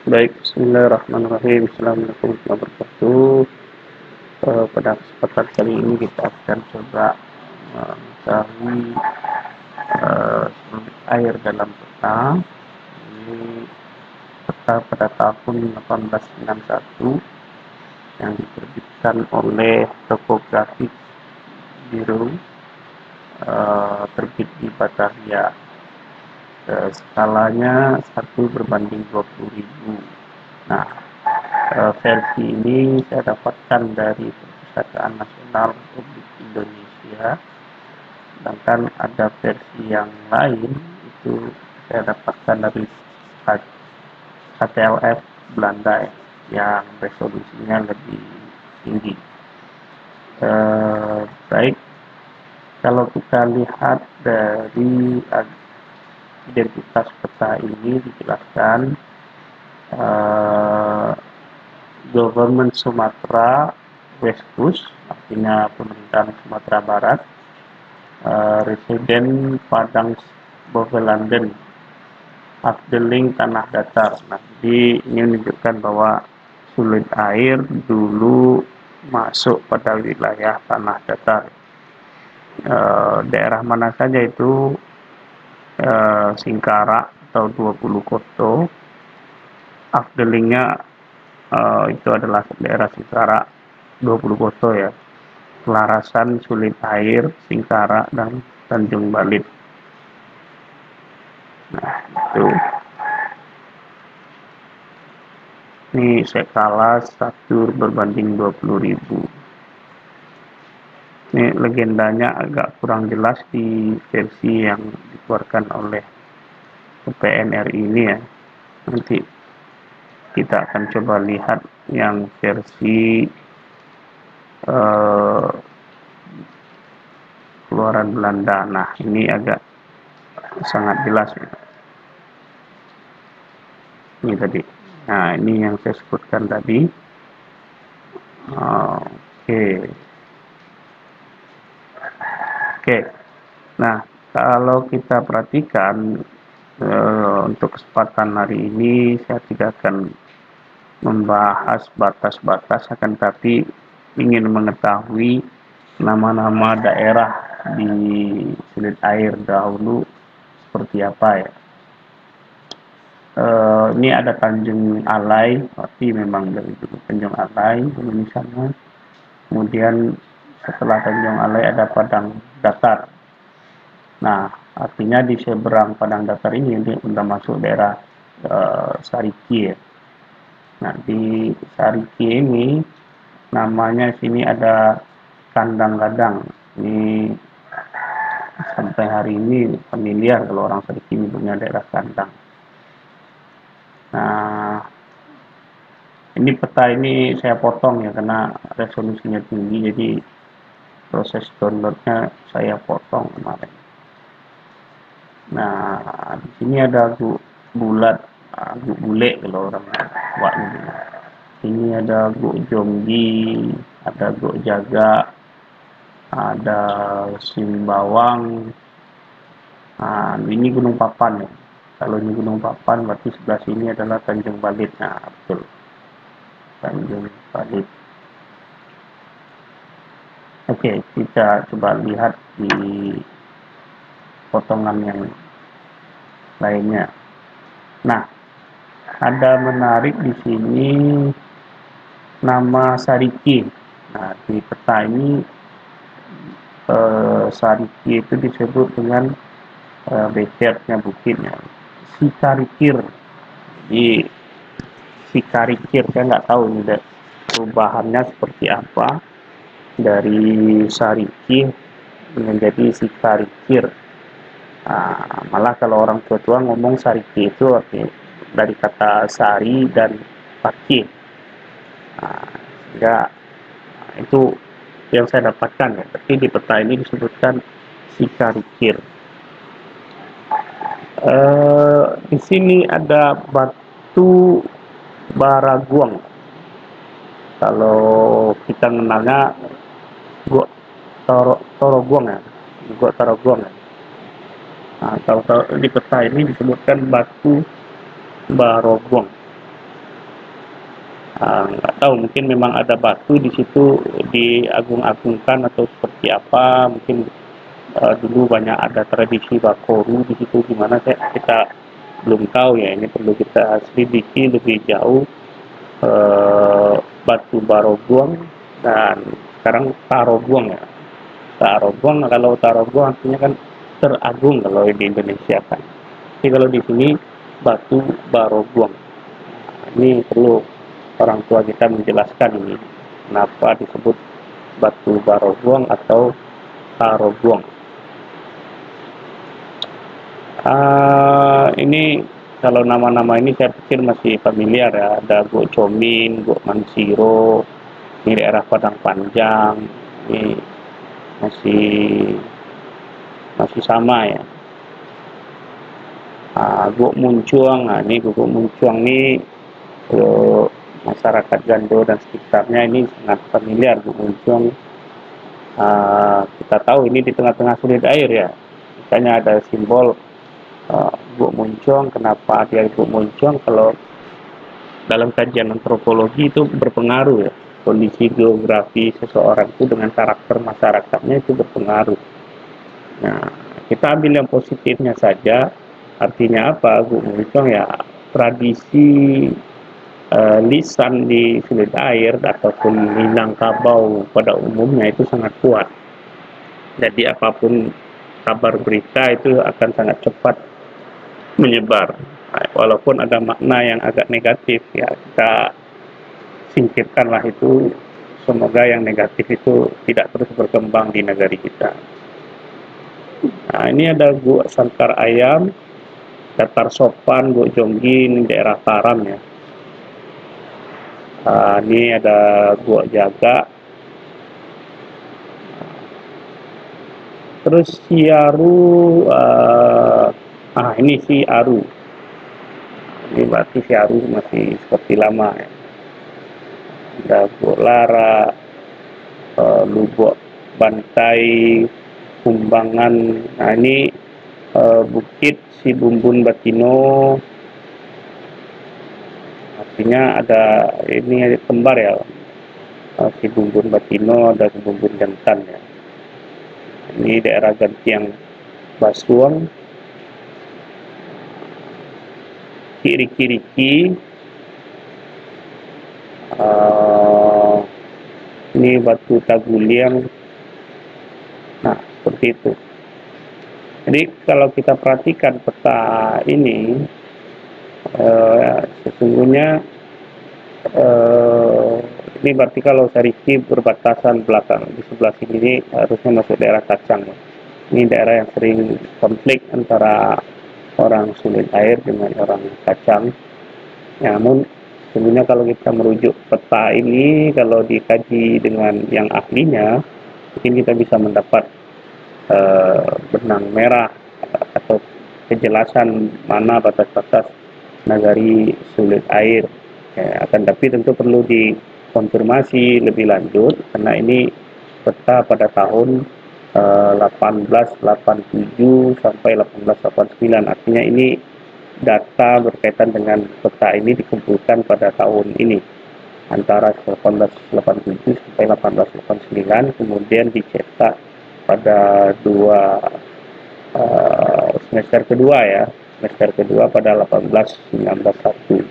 Baik, bismillahirrahmanirrahim. Assalamualaikum warahmatullahi wabarakatuh. Pada kesempatan kali ini kita akan coba mengetahui air dalam peta. Ini peta pada tahun 1891 yang diterbitkan oleh Topographic Bureau, terbit di Batavia. Skalanya 1/20.000. Nah, versi ini saya dapatkan dari Perpustakaan Nasional Republik Indonesia, sedangkan ada versi yang lain itu saya dapatkan dari HTLF Belanda yang resolusinya lebih tinggi. Baik, kalau kita lihat dari identitas peta ini dijelaskan Government Sumatera West Coast, artinya pemerintahan Sumatera Barat, Residen Padang Bovelanden, Afdeling Tanah Datar. Nah, jadi ini menunjukkan bahwa sulit air dulu masuk pada wilayah tanah datar. Daerah mana saja itu? Singkarak atau 20 koto. Afdelingnya itu adalah daerah Singkarak 20 koto ya. Kelarasan, Sulit Air, Singkarak, dan Tanjung Balit. Nah, itu. Ini skala 1/20.000. Ini legendanya agak kurang jelas di versi yang dikeluarkan oleh PNRI ini ya. Nanti kita akan coba lihat yang versi keluaran Belanda. Nah, ini agak sangat jelas ya. Ini tadi. Nah, ini yang saya sebutkan tadi. Oke. Nah, kalau kita perhatikan untuk kesempatan hari ini saya tidak akan membahas batas-batas, akan tapi ingin mengetahui nama-nama daerah di Sulit Air dahulu seperti apa ya. Ini ada Tanjung Alai, tapi memang dari dulu Tanjung Alai misalnya. Kemudian setelah Tanjung Alai ada Padang Datar. Nah, artinya di seberang Padang Datar ini sudah masuk daerah Sariki ya. Nah, di Sariki ini namanya sini ada Kandang Gadang. Ini sampai hari ini familiar kalau orang Sariki punya daerah Kandang. Nah, ini peta ini saya potong ya karena resolusinya tinggi, jadi proses downloadnya saya potong kemarin. Nah, di sini ada bulat, bule kalau orang buat ini. Ini ada guk Jonggi, ada guk Jaga, ada Simbawang. Nah, ini Gunung Papan ya. Kalau ini Gunung Papan berarti sebelah sini adalah Tanjung Balit. Nah, betul. Tanjung Balit. Oke, kita coba lihat di potongan yang lainnya. Nah, ada menarik di sini nama Sariki. Nah, di peta ini Sariki itu disebut dengan becetnya bukitnya Sikarikir. Di Sikarikir saya nggak tahu ini perubahannya seperti apa dari Sariki menjadi Sikarikir. Nah, malah kalau orang tua-tua ngomong Sariki itu artinya dari kata sari dan paki. Nah, sehingga itu yang saya dapatkan ya. Tapi di peta ini disebutkan Sikarikir. Di sini ada batu Baraguang. Kalau kita kenalnya Gua Toroguang ya, Gua Toroguang ya. Nah, kalau di peta ini disebutkan batu Baroguang. Nggak tahu, mungkin memang ada batu di situ diagung-agungkan atau seperti apa. Mungkin dulu banyak ada tradisi bakoru di situ, gimana kita belum tahu ya. Ini perlu kita selidiki lebih jauh. Batu Barobuang dan sekarang Tarobuang ya. Tarobuang, kalau Tarobuang artinya kan teragung kalau di Indonesia kan. Jadi kalau di sini Batu Barobuang. Ini perlu orang tua kita menjelaskan ini kenapa disebut Batu Barobuang atau Tarobuang. Ini kalau nama-nama ini saya pikir masih familiar ya. Ada Gok Comin, Gok Mansiro, ini daerah Padang Panjang. Ini masih sama ya. Gok Muncuang, ini Gok Muncuang ini masyarakat Gando dan sekitarnya ini sangat familiar. Gok Muncuang, kita tahu ini di tengah-tengah sulit air ya. Makanya ada simbol Gok Muncuang. Kenapa dia Gok Muncuang? Kalau dalam kajian antropologi itu berpengaruh ya. Kondisi geografi seseorang itu dengan karakter masyarakatnya itu berpengaruh. Nah, kita ambil yang positifnya saja. Artinya apa? Gok Muncuang ya tradisi lisan di sulit air ataupun Minangkabau pada umumnya itu sangat kuat. Jadi apapun kabar berita itu akan sangat cepat menyebar. Walaupun ada makna yang agak negatif ya, kita singkirkanlah itu. Semoga yang negatif itu tidak terus berkembang di negari kita. Nah, ini ada Gok Sangkar Ayam, Datar Sopan, Gok Jonggi, ini daerah Taram ya. Ini ada Gok Jaga. Terus Siaru, ini Siaru. Ini berarti Siaru masih seperti lama ya. Ada Gok Lara, Lubok Bantai, Kumbangan. Nah ini Bukit Si Bumbun Batino. Artinya ada ini kembar ya. Si Bumbun Batino, ada Si Bumbun Jantan ya. Ini daerah Gantiang Basuang. Kiri-kiriki, ini Batu Taguliang. Nah, seperti itu. Jadi kalau kita perhatikan peta ini, sesungguhnya ini berarti kalau Sariki berbatasan belakang di sebelah sini ini harusnya masuk daerah Kacang. Ini daerah yang sering konflik antara orang sulit air dengan orang Kacang. Namun sebenarnya kalau kita merujuk peta ini, kalau dikaji dengan yang ahlinya, mungkin kita bisa mendapat benang merah atau kejelasan mana batas-batas nagari sulit air. Akan tapi tentu perlu dikonfirmasi lebih lanjut karena ini peta pada tahun 1887 sampai 1889. Artinya ini data berkaitan dengan peta ini dikumpulkan pada tahun ini antara 1887 sampai 1889, kemudian dicetak pada semester kedua pada 1891.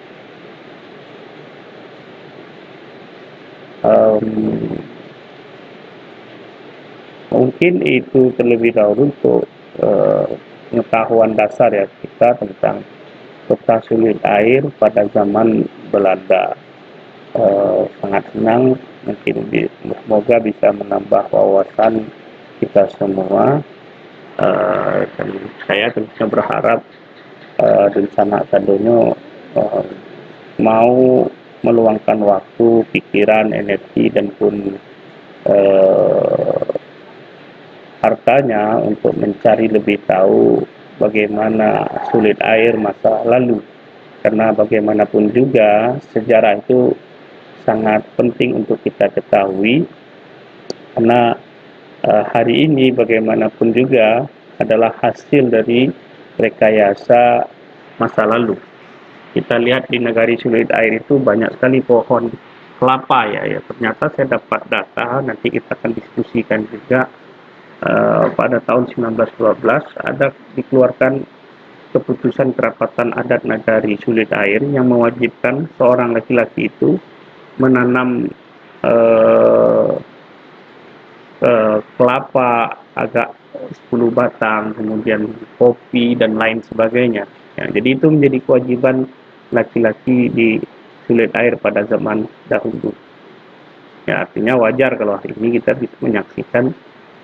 Mungkin itu terlebih dahulu untuk pengetahuan dasar ya kita tentang peta sulit air pada zaman Belanda. Sangat senang, mungkin semoga bisa menambah wawasan kita semua. Dan saya tentunya berharap dan Sanak Sadonyo mau meluangkan waktu, pikiran, energi dan pun hartanya untuk mencari lebih tahu bagaimana sulit air masa lalu, karena bagaimanapun juga sejarah itu sangat penting untuk kita ketahui, karena hari ini bagaimanapun juga adalah hasil dari rekayasa masa lalu. kita lihat di Nagari Sulit Air itu banyak sekali pohon kelapa ya. Ternyata saya dapat data, nanti kita akan diskusikan juga. Pada tahun 1912 ada dikeluarkan keputusan kerapatan adat Nagari Sulit Air yang mewajibkan seorang laki-laki itu menanam kelapa agak 10 batang, kemudian kopi dan lain sebagainya. Ya, jadi itu menjadi kewajiban laki-laki di Sulit Air pada zaman dahulu. Ya, artinya wajar kalau hari ini kita bisa menyaksikan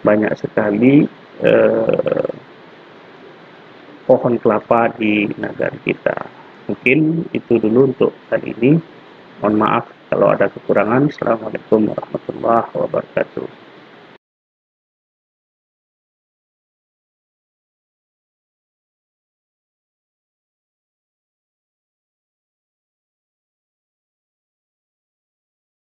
banyak sekali pohon kelapa di negara kita. Mungkin itu dulu untuk kali ini. Mohon maaf kalau ada kekurangan. Assalamualaikum warahmatullahi wabarakatuh.